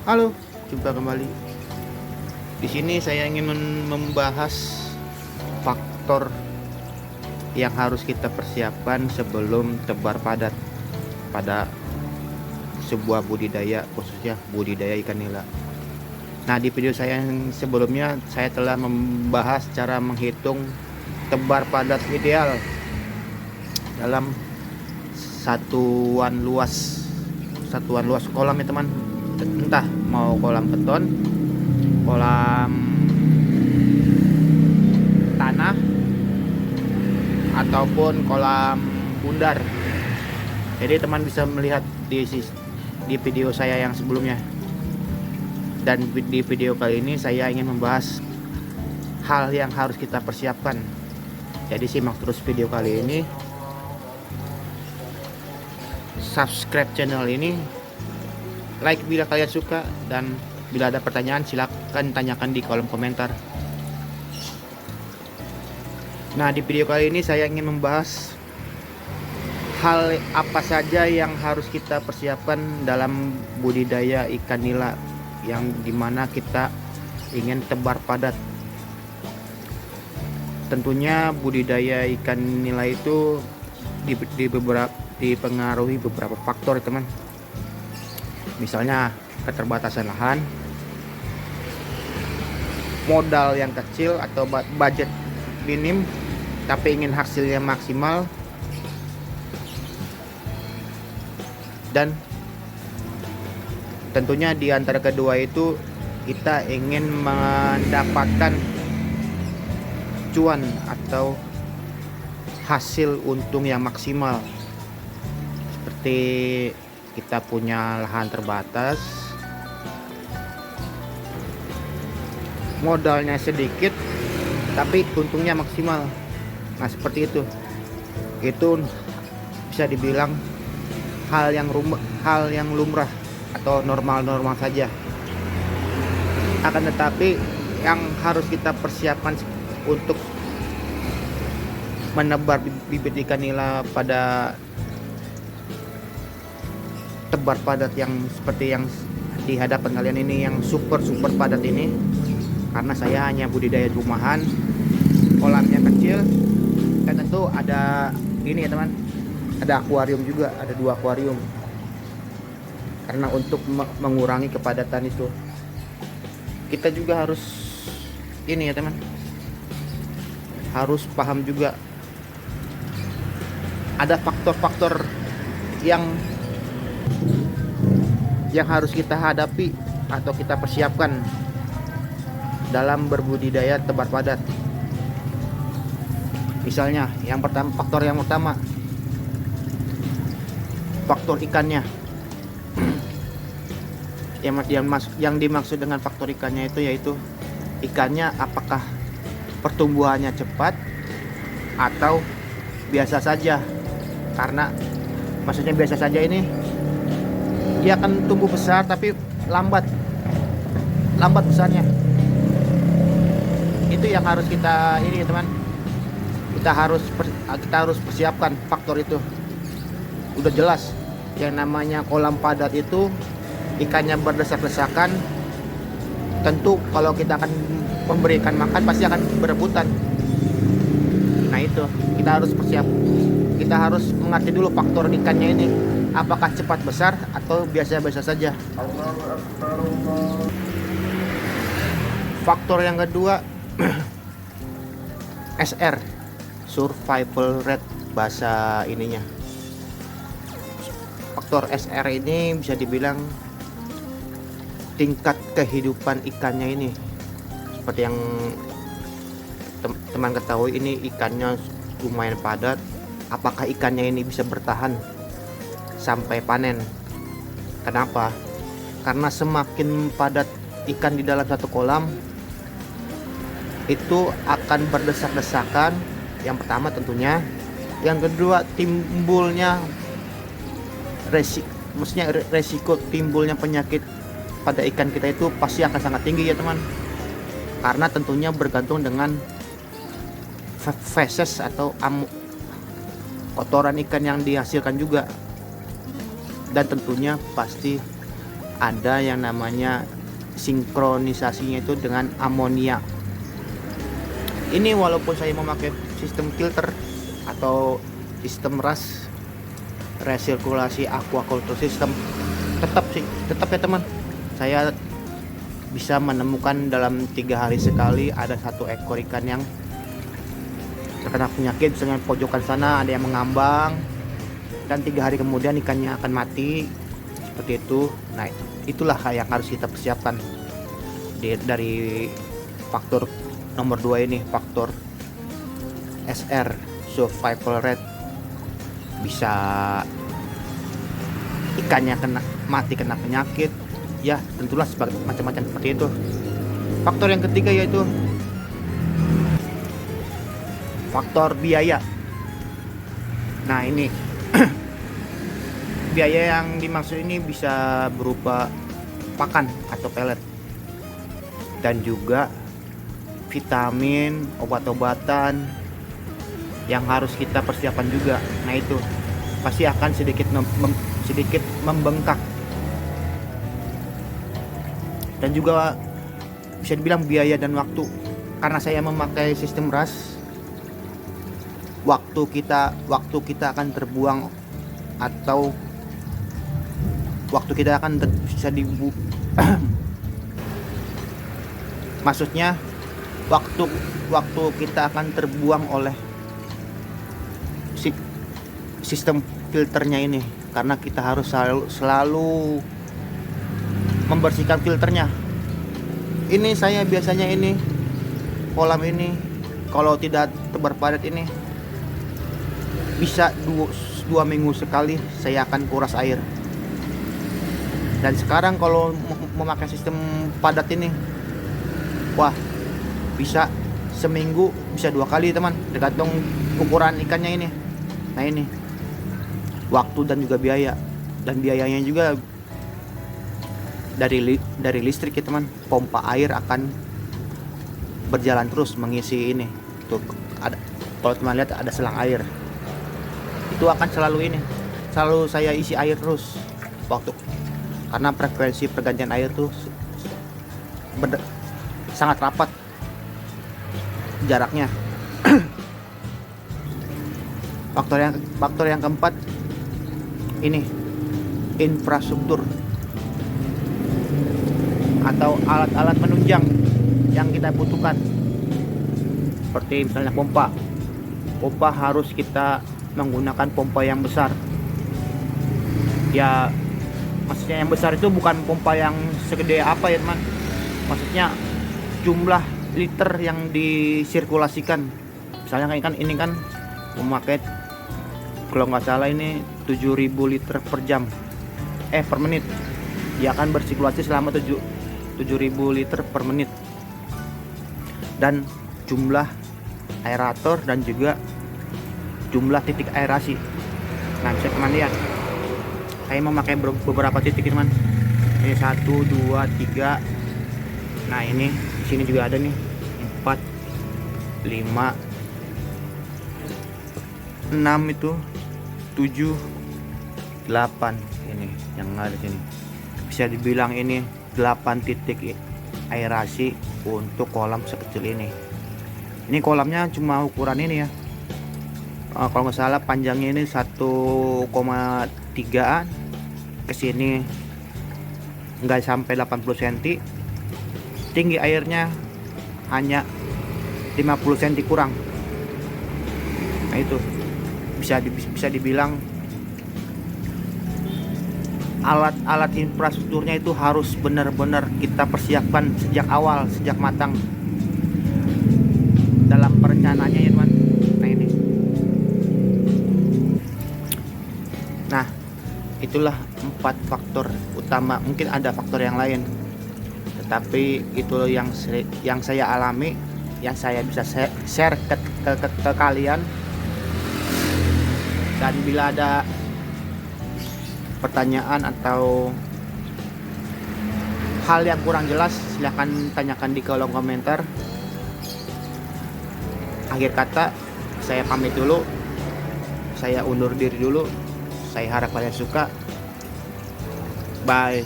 Halo, jumpa kembali. Di sini saya ingin membahas faktor yang harus kita persiapkan sebelum tebar padat pada sebuah budidaya, khususnya budidaya ikan nila. Nah, di video saya yang sebelumnya saya telah membahas cara menghitung tebar padat ideal dalam satuan luas kolam ya teman, entah mau kolam beton, kolam tanah, ataupun kolam bundar. Jadi teman bisa melihat di video saya yang sebelumnya. Dan di video kali ini saya ingin membahas hal yang harus kita persiapkan. Jadi simak terus video kali ini, subscribe channel ini, like bila kalian suka, dan bila ada pertanyaan silahkan tanyakan di kolom komentar. Nah, di video kali ini saya ingin membahas hal apa saja yang harus kita persiapkan dalam budidaya ikan nila yang dimana kita ingin tebar padat. Tentunya budidaya ikan nila itu dipengaruhi beberapa faktor teman. Misalnya keterbatasan lahan, modal yang kecil atau budget minim tapi ingin hasilnya maksimal, dan tentunya di antara kedua itu kita ingin mendapatkan cuan atau hasil untung yang maksimal. Seperti kita punya lahan terbatas, modalnya sedikit tapi untungnya maksimal. Nah, seperti itu bisa dibilang hal yang lumrah atau normal-normal saja. Akan tetapi yang harus kita persiapkan untuk menebar bibit ikan nila pada tebar padat yang seperti yang di hadapan kalian ini, yang super padat ini, karena saya hanya budidaya rumahan, kolamnya kecil, dan tentu ada ini ya teman, ada akuarium juga, ada 2 akuarium. Karena untuk mengurangi kepadatan itu kita juga harus ini ya teman, harus paham juga ada faktor-faktor yang harus kita hadapi atau kita persiapkan dalam berbudidaya tebar padat. Misalnya faktor yang utama, faktor ikannya. Yang dimaksud dengan faktor ikannya itu yaitu ikannya apakah pertumbuhannya cepat atau biasa saja. Karena maksudnya biasa saja ini, dia akan tumbuh besar tapi lambat besarnya. Itu yang harus kita ini teman, kita harus persiapkan faktor itu. Udah jelas yang namanya kolam padat itu ikannya berdesak-desakan, tentu kalau kita akan memberikan makan pasti akan berebutan. Nah, itu kita harus mengerti dulu faktor ikannya ini, apakah cepat besar atau biasa-biasa saja. Faktor yang kedua SR, survival rate bahasa ininya. Faktor SR ini bisa dibilang tingkat kehidupan ikannya ini. Seperti yang teman ketahui, ini ikannya lumayan padat. Apakah ikannya ini bisa bertahan sampai panen? Kenapa? Karena semakin padat ikan di dalam satu kolam, itu akan berdesak-desakan. Yang pertama tentunya, yang kedua timbulnya resiko timbulnya penyakit pada ikan kita itu pasti akan sangat tinggi ya teman, karena tentunya bergantung dengan feses atau kotoran ikan yang dihasilkan juga, dan tentunya pasti ada yang namanya sinkronisasinya itu dengan amonia. Ini walaupun saya memakai sistem filter atau sistem RAS, resirkulasi aquaculture system, tetap ya teman, saya bisa menemukan dalam 3 hari sekali ada 1 ekor ikan yang terkena penyakit. Misalnya pojokan sana ada yang mengambang, dan 3 hari kemudian ikannya akan mati seperti itu. Nah, itulah yang harus kita persiapkan dari faktor nomor 2 ini, faktor SR, survival rate. Bisa ikannya mati kena penyakit, ya tentulah macam-macam seperti itu. Faktor yang ketiga yaitu faktor biaya. Nah, ini biaya yang dimaksud ini bisa berupa pakan atau pelet, dan juga vitamin, obat-obatan yang harus kita persiapkan juga. Nah, itu pasti akan sedikit membengkak. Dan juga bisa dibilang biaya dan waktu, karena saya memakai sistem RAS, waktu kita akan terbuang, atau waktu kita akan bisa maksudnya waktu kita akan terbuang oleh sistem filternya ini, karena kita harus selalu membersihkan filternya. Ini saya biasanya ini kolam ini kalau tidak tebar padat ini bisa 2 minggu sekali saya akan kuras air. Dan sekarang kalau memakai sistem padat ini, wah, bisa seminggu bisa 2 kali teman, tergantung ukuran ikannya ini. Nah, ini waktu dan juga biaya, dan biayanya juga dari listrik ya teman. Pompa air akan berjalan terus mengisi ini. Tuh ada, kalau teman lihat ada selang air, itu akan selalu saya isi air terus waktu, karena frekuensi pergantian air tuh sangat rapat jaraknya. Faktor yang keempat ini infrastruktur atau alat-alat penunjang yang kita butuhkan, seperti misalnya pompa harus kita menggunakan pompa yang besar. Ya, maksudnya yang besar itu bukan pompa yang segede apa ya teman, maksudnya jumlah liter yang disirkulasikan. Misalnya kan ini kan memakai, kalau nggak salah ini 7.000 liter per jam, per menit. Dia akan bersirkulasi selama 7.000 liter per menit. Dan jumlah aerator dan juga jumlah titik aerasi. Nah, bisa teman lihat, saya memakai beberapa titik teman. Ini 1, 2, 3. Nah, ini di sini juga ada nih 4, 5, 6 itu 7, 8. Ini yang ada sini. Bisa dibilang ini 8 titik aerasi untuk kolam sekecil ini. Ini kolamnya cuma ukuran ini ya. Kalau nggak salah panjangnya ini 1,3an, ke sini nggak sampai 80 cm. Tinggi airnya hanya 50 cm kurang. Nah, itu bisa dibilang alat-alat infrastrukturnya itu harus benar-benar kita persiapkan sejak awal, sejak matang dalam perencanaannya ya teman. Nah, ini. Nah, itulah 4 faktor utama. Mungkin ada faktor yang lain, tetapi itu yang saya alami, yang saya bisa share ke kalian. Dan bila ada pertanyaan atau hal yang kurang jelas, silahkan tanyakan di kolom komentar. Akhir kata, saya pamit dulu, saya undur diri dulu. Saya harap kalian suka. Bye.